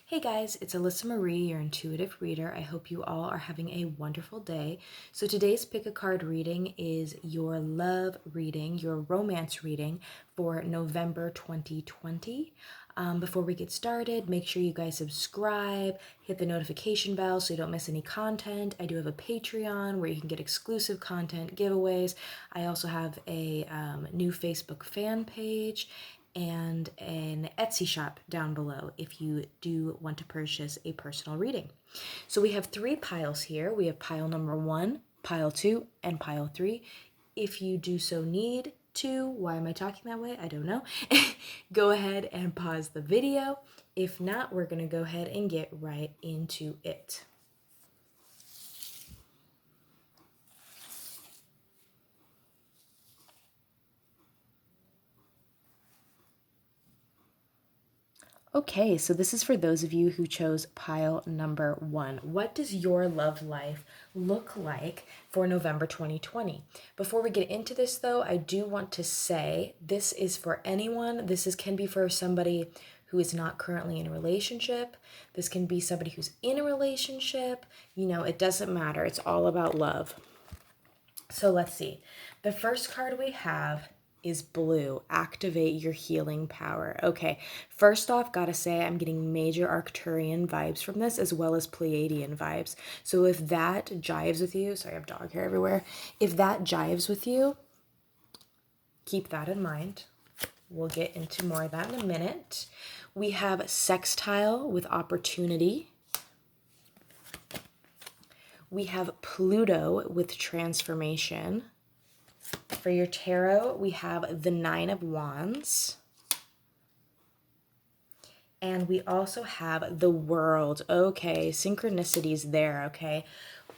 Hey guys, it's Alyssa Marie, your intuitive reader. I hope you all are having a wonderful day. So today's pick a card reading is your love reading, your romance reading for November 2020. Before we get started, make sure you guys subscribe, hit the notification bell so you don't miss any content. I do have a Patreon where you can get exclusive content, giveaways. I also have a new Facebook fan page and an Etsy shop down below if you do want to purchase a personal reading. So we have 3 piles here. We have pile number 1, pile 2, and pile 3. If you do so need to, why am I talking that way? I don't know. Go ahead and pause the video. If not, we're going to go ahead and get right into it. Okay, so this is for those of you who chose pile number 1. What does your love life look like for November 2020? Before we get into this though, I do want to say this is for anyone. Can be for somebody who is not currently in a relationship. This can be somebody who's in a relationship. It doesn't matter. It's all about love. So let's see. The first card we have is blue. Activate your healing power. Okay, first off, gotta say I'm getting major Arcturian vibes from this as well as Pleiadian vibes. So if that jives with you, sorry, I have dog hair everywhere. If that jives with you, keep that in mind. We'll get into more of that in a minute. We have sextile with opportunity. We have Pluto with transformation. For your tarot, we have the 9 of Wands. And we also have the World. Okay, synchronicities there, okay?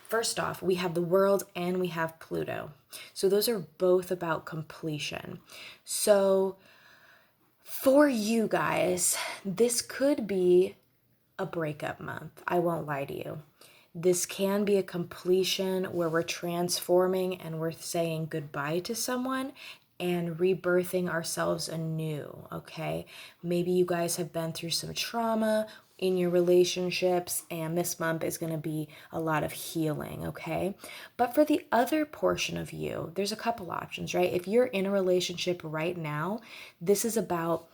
First off, we have the World and we have Pluto. So those are both about completion. So for you guys, this could be a breakup month. I won't lie to you. This can be a completion where we're transforming and we're saying goodbye to someone and rebirthing ourselves anew, okay? Maybe you guys have been through some trauma in your relationships, and this month is going to be a lot of healing, okay? But for the other portion of you, there's a couple options, right? If you're in a relationship right now, this is about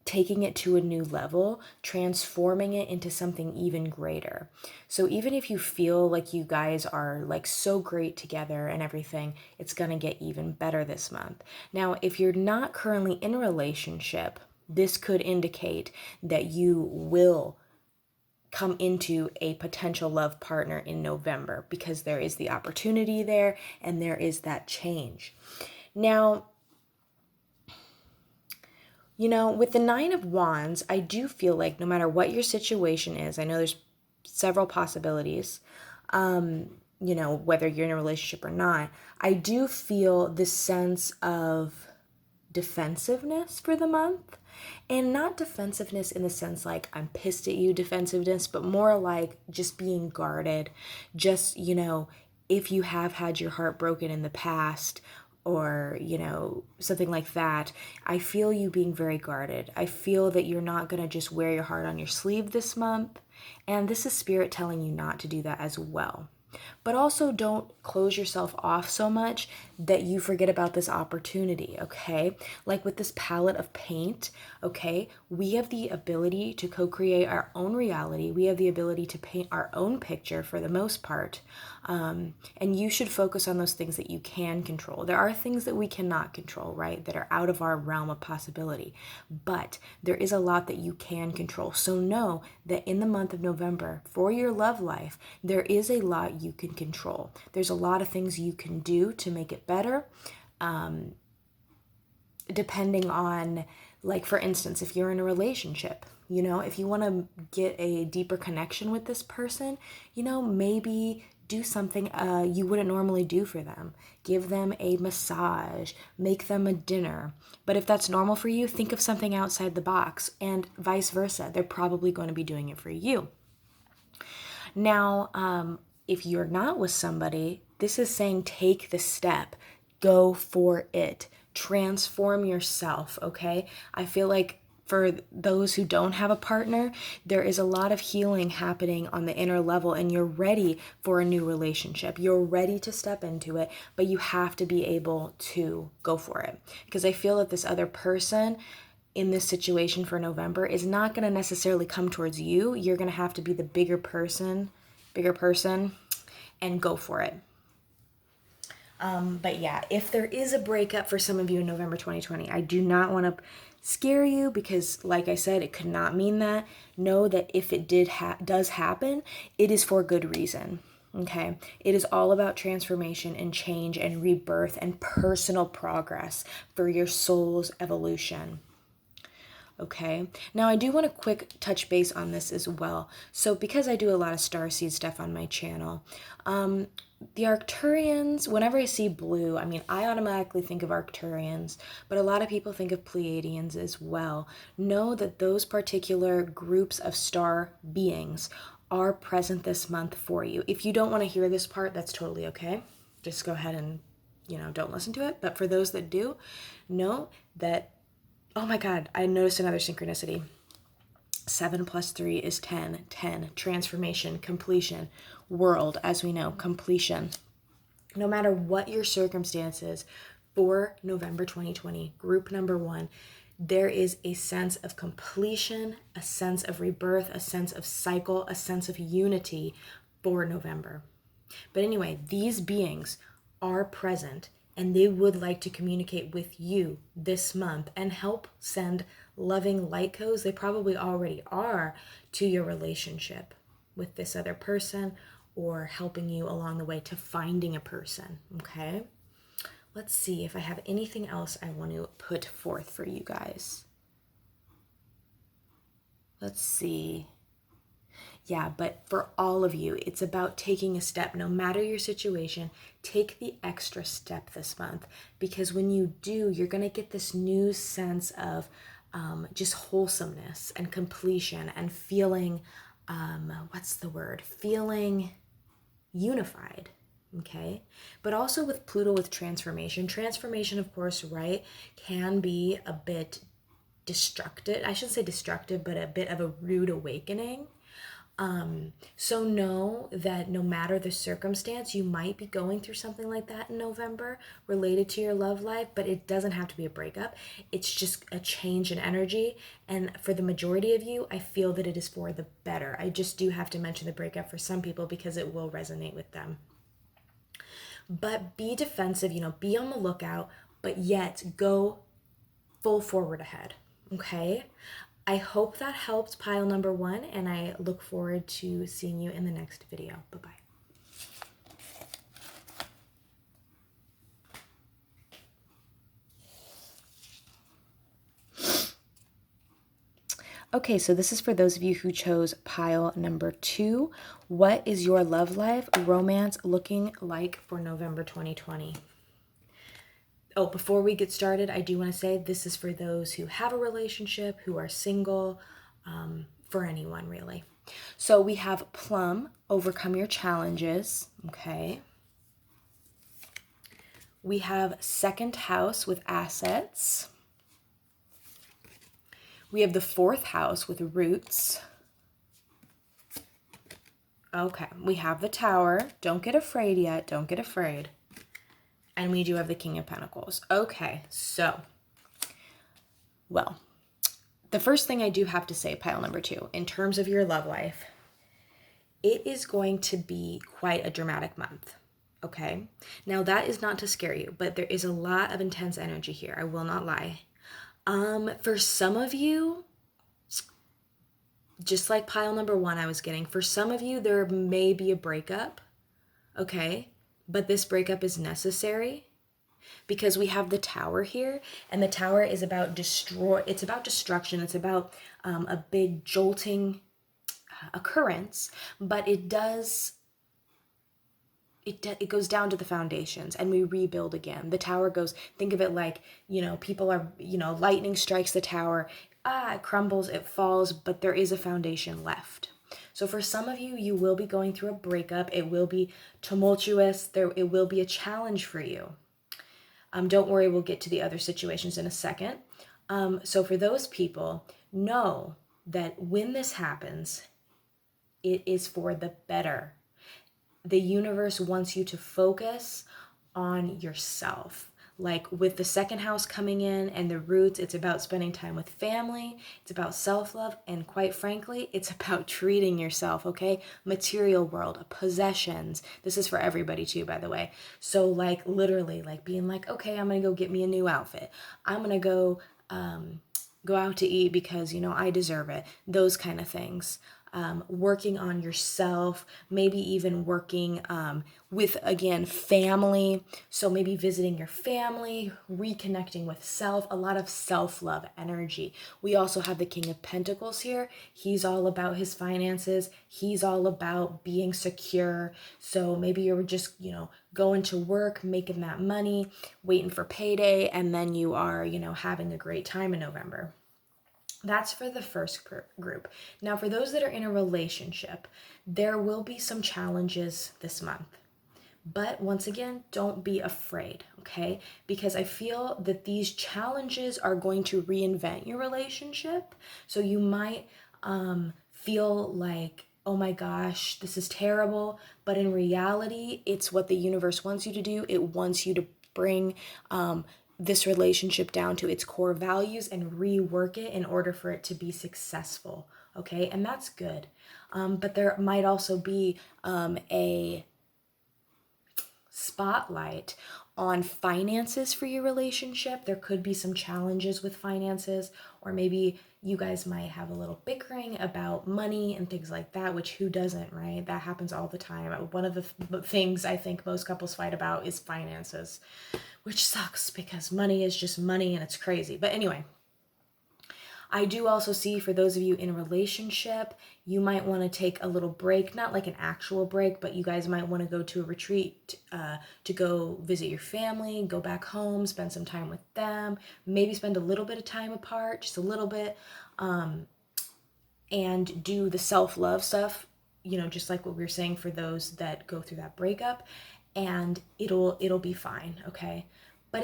taking it to a new level, transforming it into something even greater. So even if you feel like you guys are like so great together and everything, it's going to get even better this month. Now, if you're not currently in a relationship, this could indicate that you will come into a potential love partner in November because there is the opportunity there and there is that change. Now, with the 9 of Wands, I do feel like no matter what your situation is, I know there's several possibilities, whether you're in a relationship or not, I do feel this sense of defensiveness for the month. And not defensiveness in the sense like I'm pissed at you defensiveness, but more like just being guarded. Just, if you have had your heart broken in the past, or something like that, I feel you being very guarded. I feel that you're not going to just wear your heart on your sleeve this month, and this is spirit telling you not to do that as well. But also don't close yourself off so much that you forget about this opportunity, okay? Like with this palette of paint, okay, we have the ability to co-create our own reality. We have the ability to paint our own picture for the most part. And you should focus on those things that you can control. There are things that we cannot control, right? That are out of our realm of possibility. But there is a lot that you can control. So know that in the month of November, for your love life, there is a lot you can control. There's a lot of things you can do to make it better. Depending on, like, for instance, if you're in a relationship, if you want to get a deeper connection with this person, maybe do something you wouldn't normally do for them. Give them a massage, make them a dinner. But if that's normal for you, think of something outside the box, and vice versa. They're probably going to be doing it for you. Now, if you're not with somebody, this is saying take the step, go for it, transform yourself, okay? I feel like For those who don't have a partner, there is a lot of healing happening on the inner level, and you're ready for a new relationship. You're ready to step into it, but you have to be able to go for it. Because I feel that this other person in this situation for November is not going to necessarily come towards you. You're going to have to be the bigger person, and go for it. But yeah, if there is a breakup for some of you in November 2020, I do not want to scare you because, like I said, it could not mean that. Know that if it does happen, it is for good reason. Okay, it is all about transformation and change and rebirth and personal progress for your soul's evolution. Okay, now I do want to quick touch base on this as well. So because I do a lot of starseed stuff on my channel, the Arcturians, whenever I see blue, I mean, I automatically think of Arcturians, but a lot of people think of Pleiadians as well. Know that those particular groups of star beings are present this month for you. If you don't want to hear this part, that's totally okay. Just go ahead and, don't listen to it. But for those that do, know that, oh my God, I noticed another synchronicity. 7 + 3 is 10. 10, transformation, completion, world, as we know, completion. No matter what your circumstances for November 2020, group number 1, there is a sense of completion, a sense of rebirth, a sense of cycle, a sense of unity for November. But anyway, these beings are present and they would like to communicate with you this month and help send loving light codes. They probably already are to your relationship with this other person or helping you along the way to finding a person, okay? Let's see if I have anything else I want to put forth for you guys. Let's see. Yeah, but for all of you, it's about taking a step. No matter your situation, take the extra step this month, because when you do, you're going to get this new sense of just wholesomeness and completion and feeling, feeling unified, okay? But also with Pluto with transformation. Transformation, of course, right, can be a bit destructive. I shouldn't say destructive, but a bit of a rude awakening. So know that no matter the circumstance, you might be going through something like that in November related to your love life, but it doesn't have to be a breakup. It's just a change in energy. And for the majority of you, I feel that it is for the better. I just do have to mention the breakup for some people because it will resonate with them. But be defensive, be on the lookout, but yet go full forward ahead, okay? I hope that helped pile number 1, and I look forward to seeing you in the next video. Bye-bye. Okay, so this is for those of you who chose pile number 2. What is your love life, romance looking like for November 2020? Oh, before we get started, I do want to say this is for those who have a relationship, who are single, for anyone really. So we have Plum, overcome your challenges, okay? We have second house with assets. We have the 4th house with roots. Okay, we have the Tower. Don't get afraid yet. Don't get afraid. And we do have the King of Pentacles. Okay, so, well, the first thing I do have to say, pile number 2, in terms of your love life, it is going to be quite a dramatic month, okay? Now, that is not to scare you, but there is a lot of intense energy here. I will not lie. For some of you, just like pile number 1 I was getting, for some of you, there may be a breakup, okay? But this breakup is necessary because we have the Tower here, and the Tower is about it's about destruction. It's about a big jolting occurrence, but it goes down to the foundations and we rebuild again. The Tower goes, think of it like, people are, lightning strikes the tower, it crumbles, it falls, but there is a foundation left. So for some of you, you will be going through a breakup. It will be tumultuous. It will be a challenge for you. Don't worry, we'll get to the other situations in a second. So for those people, know that when this happens, it is for the better. The universe wants you to focus on yourself. Like with the second house coming in and the roots, it's about spending time with family, it's about self-love, and quite frankly, it's about treating yourself, okay? Material world, possessions. This is for everybody too, by the way. So like literally like being like, okay, I'm gonna go get me a new outfit. I'm gonna go out to eat because, I deserve it. Those kind of things. Working on yourself, maybe even working with, again, family. So maybe visiting your family, reconnecting with self, a lot of self-love energy. We also have the King of Pentacles here. He's all about his finances. He's all about being secure. So maybe you're just, going to work, making that money, waiting for payday, and then you are, having a great time in November. That's for the first group. Now, for those that are in a relationship, there will be some challenges this month. But once again, don't be afraid, okay? Because I feel that these challenges are going to reinvent your relationship. So you might feel like, oh my gosh, this is terrible. But in reality, it's what the universe wants you to do. It wants you to bring this relationship down to its core values and rework it in order for it to be successful, okay? And that's good. But there might also be a spotlight on finances for your relationship. There could be some challenges with finances, or maybe you guys might have a little bickering about money and things like that, which who doesn't, right? That happens all the time. One of the things I think most couples fight about is finances, which sucks because money is just money and it's crazy. But anyway, I do also see for those of you in a relationship, you might want to take a little break, not like an actual break, but you guys might want to go to a retreat to go visit your family, go back home, spend some time with them, maybe spend a little bit of time apart, just a little bit, and do the self-love stuff, just like what we were saying for those that go through that breakup, and it'll be fine, okay? But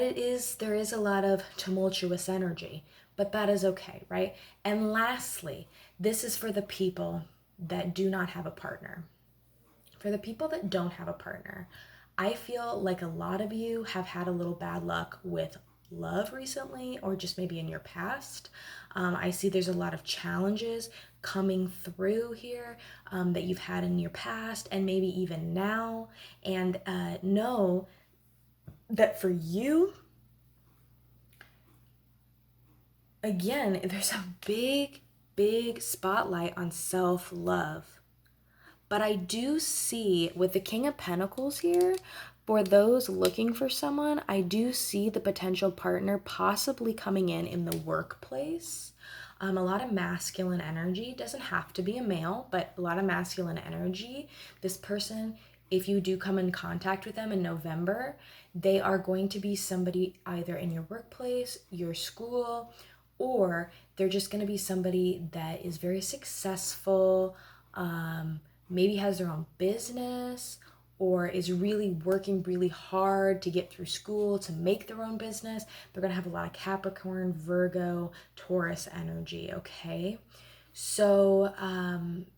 there is a lot of tumultuous energy, but that is okay, right? And lastly, this is for the people that do not have a partner. For the people that don't have a partner, I feel like a lot of you have had a little bad luck with love recently, or just maybe in your past. I see there's a lot of challenges coming through here that you've had in your past and maybe even now. And know that for you, again, there's a big, big spotlight on self-love. But I do see with the King of Pentacles here, for those looking for someone, I do see the potential partner possibly coming in the workplace. A lot of masculine energy. Doesn't have to be a male, but a lot of masculine energy. This person, if you do come in contact with them in November, they are going to be somebody either in your workplace, your school, or they're just going to be somebody that is very successful, maybe has their own business, or is really working really hard to get through school to make their own business. They're going to have a lot of Capricorn, Virgo, Taurus energy, okay? So,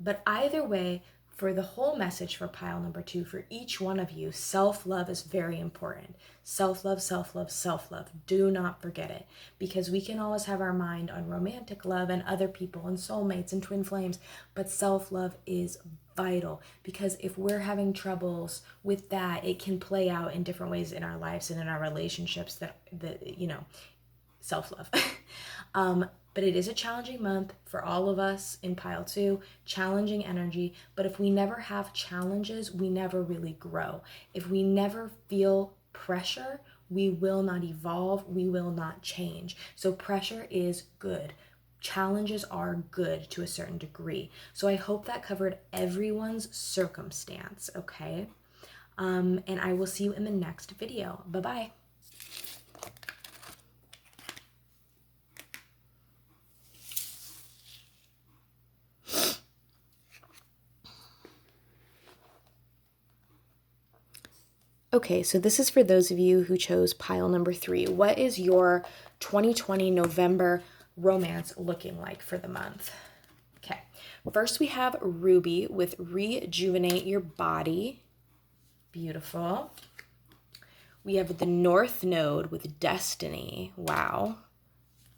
but either way, for the whole message for pile number 2, for each one of you, self-love is very important. Self-love, self-love, self-love. Do not forget it, because we can always have our mind on romantic love and other people and soulmates and twin flames, but self-love is vital, because if we're having troubles with that, it can play out in different ways in our lives and in our relationships that self-love. But it is a challenging month for all of us in pile 2, challenging energy. But if we never have challenges, we never really grow. If we never feel pressure, we will not evolve, we will not change. So pressure is good. Challenges are good to a certain degree. So I hope that covered everyone's circumstance, okay? And I will see you in the next video. Bye-bye. Okay, so this is for those of you who chose pile number 3. What is your 2020 November romance looking like for the month? Okay, first we have Ruby with Rejuvenate Your Body. Beautiful. We have the North Node with Destiny. Wow.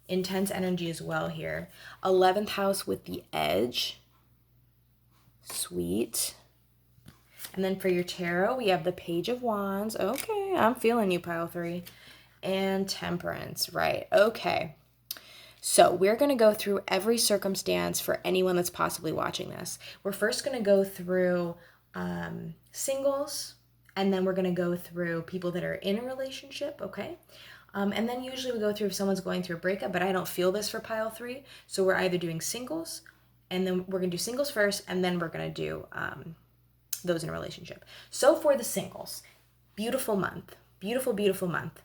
Intense energy as well here. 11th house with the Edge. Sweet. And then for your tarot, we have the Page of Wands. Okay, I'm feeling you, pile 3. And Temperance, right. Okay. So we're going to go through every circumstance for anyone that's possibly watching this. We're first going to go through singles, and then we're going to go through people that are in a relationship, okay? And then usually we go through if someone's going through a breakup, but I don't feel this for pile 3. So we're either doing singles, and then we're going to do singles first, and then we're going to do those in a relationship. So for the singles, beautiful month. Beautiful, beautiful month.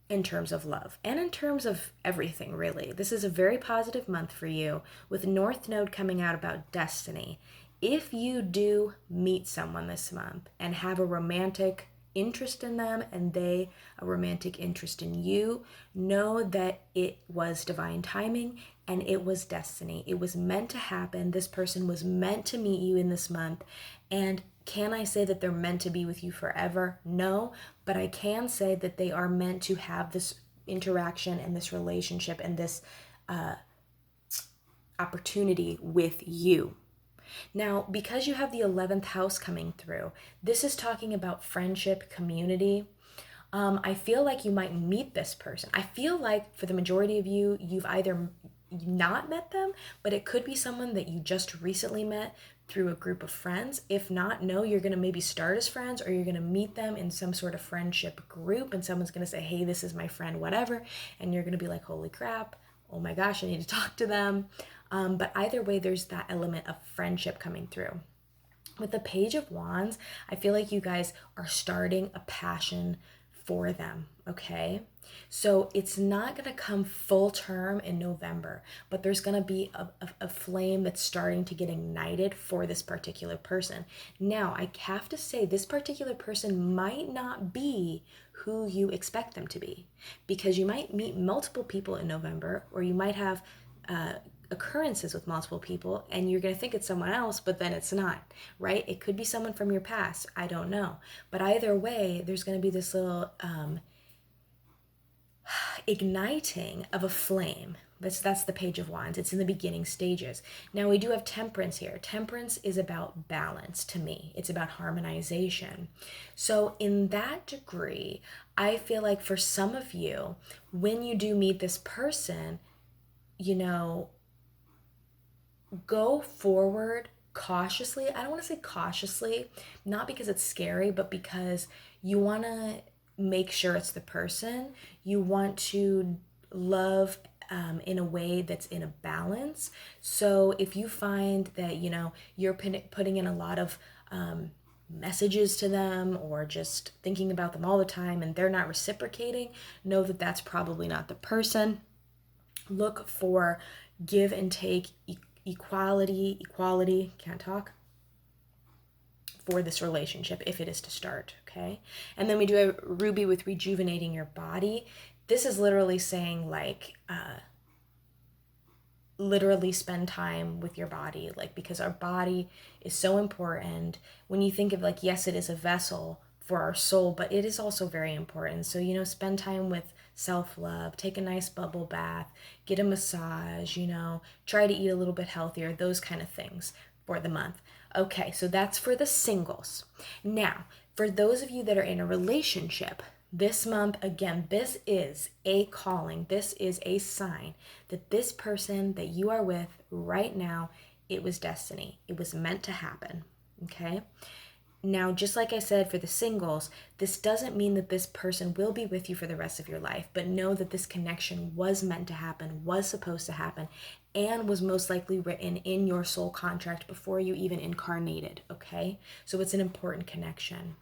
In terms of love and in terms of everything, really. This is a very positive month for you with North Node coming out about destiny. If you do meet someone this month and have a romantic interest in them and they a romantic interest in you, know that it was divine timing and it was destiny. It was meant to happen. This person was meant to meet you in this month. And can I say that they're meant to be with you forever? No, but I can say that they are meant to have this interaction and this relationship and this opportunity with you. Now, because you have the 11th house coming through, this is talking about friendship, community. I feel like you might meet this person. I feel like for the majority of you, you've either not met them, but it could be someone that you just recently met through a group of friends. If not, no, you're going to maybe start as friends, or you're going to meet them in some sort of friendship group, and someone's going to say, hey, this is my friend, whatever, and you're going to be like, holy crap, oh my gosh, I need to talk to them. But either way, there's that element of friendship coming through. With the Page of Wands, I feel like you guys are starting a passion for them, okay? So it's not going to come full term in November, but there's going to be a flame that's starting to get ignited for this particular person. Now, I have to say this particular person might not be who you expect them to be, because you might meet multiple people in November, or you might have occurrences with multiple people and you're going to think it's someone else, but then it's not, right? It could be someone from your past. I don't know. But either way, there's going to be this little igniting of a flame. That's the Page of Wands. It's in the beginning stages. Now we do have Temperance here. Temperance is about balance to me. It's about harmonization. So in that degree, I feel like for some of you, when you do meet this person, you know, go forward cautiously. I don't want to say cautiously, not because it's scary, but because you want to make sure it's the person. You want to love in a way that's in a balance. So if you find that, you know, you're putting in a lot of messages to them or just thinking about them all the time and they're not reciprocating, know that that's probably not the person. Look for give and take, equality, can't talk, for this relationship if it is to start, okay? And then we do have Ruby with Rejuvenating Your Body. This is literally saying like, literally spend time with your body, like, because our body is so important. When you think of like, yes, it is a vessel for our soul, but it is also very important. So, you know, spend time with self-love, take a nice bubble bath, get a massage, you know, try to eat a little bit healthier, those kind of things for the month. Okay, so that's for the singles. Now, for those of you that are in a relationship, this month, again, this is a calling. This is a sign that this person that you are with right now, it was destiny. It was meant to happen, okay? Now, just like I said for the singles, this doesn't mean that this person will be with you for the rest of your life, but know that this connection was meant to happen, was supposed to happen, and was most likely written in your soul contract before you even incarnated, okay? So it's an important connection.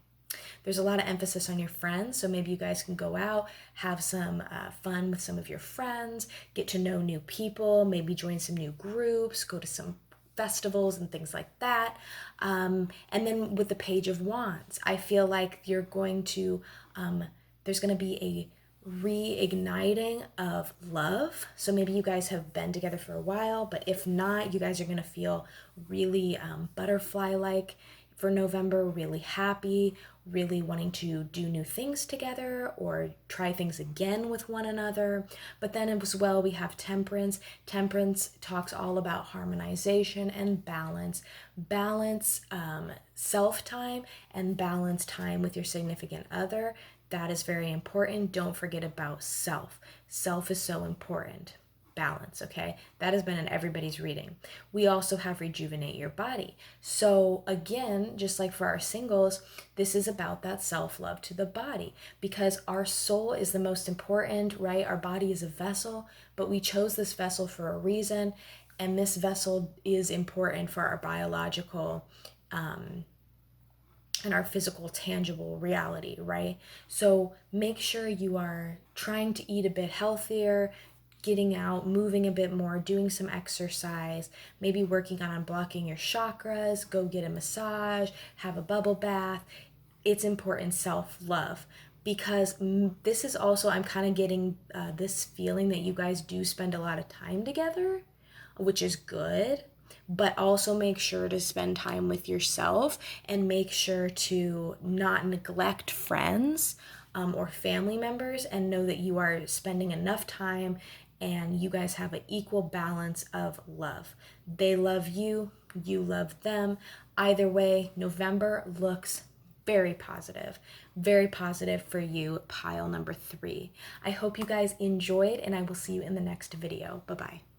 There's a lot of emphasis on your friends, so maybe you guys can go out, have some fun with some of your friends, get to know new people, maybe join some new groups, go to some festivals and things like that. And then with the Page of Wands, I feel like you're going to, there's going to be a reigniting of love. So maybe you guys have been together for a while, but if not, you guys are going to feel really butterfly like for November, really happy, really wanting to do new things together or try things again with one another. But then as well, we have temperance. Temperance talks all about harmonization and balance. Balance self time and balance time with your significant other. That is very important. Don't forget about self. Self is so important. Balance, okay? That has been in everybody's reading. We also have rejuvenate your body. So again, just like for our singles, this is about that self-love to the body because our soul is the most important, right? Our body is a vessel, but we chose this vessel for a reason, and this vessel is important for our biological and our physical tangible reality, right? So make sure you are trying to eat a bit healthier, getting out, moving a bit more, doing some exercise, maybe working on unblocking your chakras, go get a massage, have a bubble bath. It's important self-love because this is also, I'm kind of getting this feeling that you guys do spend a lot of time together, which is good, but also make sure to spend time with yourself and make sure to not neglect friends or family members, and know that you are spending enough time and you guys have an equal balance of love. They love you, you love them. Either way, November looks very positive for you, pile number 3. I hope you guys enjoyed, and I will see you in the next video. Bye bye.